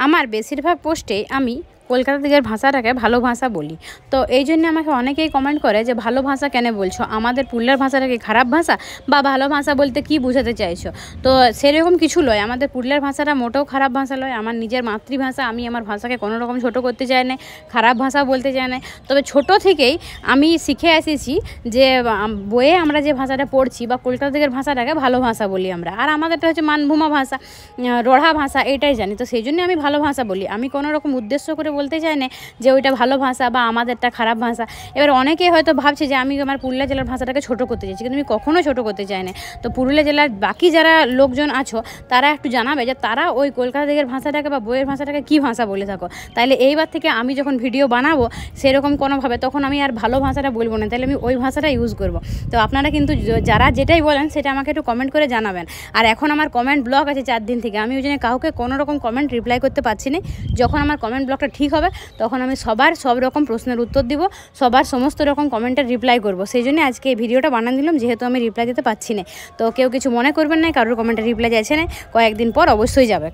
আমার বেশিরভাগ পোস্টে আমি কলকাতা দিকের ভাষাটাকে ভালো ভাষা বলি। তো এই জন্য আমাকে অনেকেই কমেন্ট করে যে ভালো ভাষা কেন বলছো, আমাদের পুরুলিয়ার ভাষাটা কি খারাপ ভাষা, বা ভালো ভাষা বলতে কি বোঝাতে চাইছো। তো সেরকম কিছু নয়, আমাদের পুরুলিয়ার ভাষাটা মোটেও খারাপ ভাষা নয়। আমার নিজের মাতৃভাষা, আমি আমার ভাষাকে কোনো রকম ছোটো করতে চাই না, খারাপ ভাষা বলতে চাই না। তবে ছোটো থেকেই আমি শিখে এসেছি যে বইয়ে আমরা যে ভাষাটা পড়ছি বা কলকাতা দিকের ভাষাটাকে ভালো ভাষা বলি আমরা, আর আমাদেরটা হচ্ছে মানভূমা ভাষা, রড়া ভাষা, এটাই জানি। তো সেই জন্য আমি ভালো ভাষা বলি, আমি কোনো রকম উদ্দেশ্য করে বলতে চাই না যে ওইটা ভালো ভাষা বা আমাদেরটা খারাপ ভাষা। এবার অনেকেই হয়তো ভাবছে যে আমি আমার পুরুলিয়া জেলার ভাষাটাকে ছোটো করতে চাইছি, কিন্তু আমি কখনো ছোটো করতে চাই না। তো পুরুলিয়া জেলার বাকি যারা লোকজন আছো তারা একটু জানাবে যে তারা ওই কলকাতা দিকের ভাষাটাকে বা বইয়ের ভাষাটাকে কী ভাষা বলে থাকো। তাইলে এইবার থেকে আমি যখন ভিডিও বানাবো সেরকম কোনোভাবে তখন আমি আর ভালো ভাষাটা বলবো না, তাহলে আমি ওই ভাষাটা ইউজ করবো। তো আপনারা কিন্তু যারা যেটাই বলেন সেটা আমাকে একটু কমেন্ট করে জানাবেন। আর এখন আমার কমেন্ট ব্লক আছে 4 দিন থেকে, আমি ওই জন্য কাউকে কোনো রকম কমেন্ট রিপ্লাই করতে পারছি না। যখন আমার কমেন্ট ব্লকটা ঠিক হবে তখন আমি সবার সব রকম প্রশ্নের উত্তর দিব, সবার সমস্ত রকম কমেন্টের রিপ্লাই করব। সেই জন্য আজকে এই ভিডিওটা বানিয়ে দিলাম, যেহেতু আমি রিপ্লাই দিতে পারছি না। তো কেউ কিছু মনে করবেন না, কারোর কমেন্টের রিপ্লাই যাচ্ছে না, কয়েকদিন পর অবশ্যই যাবে।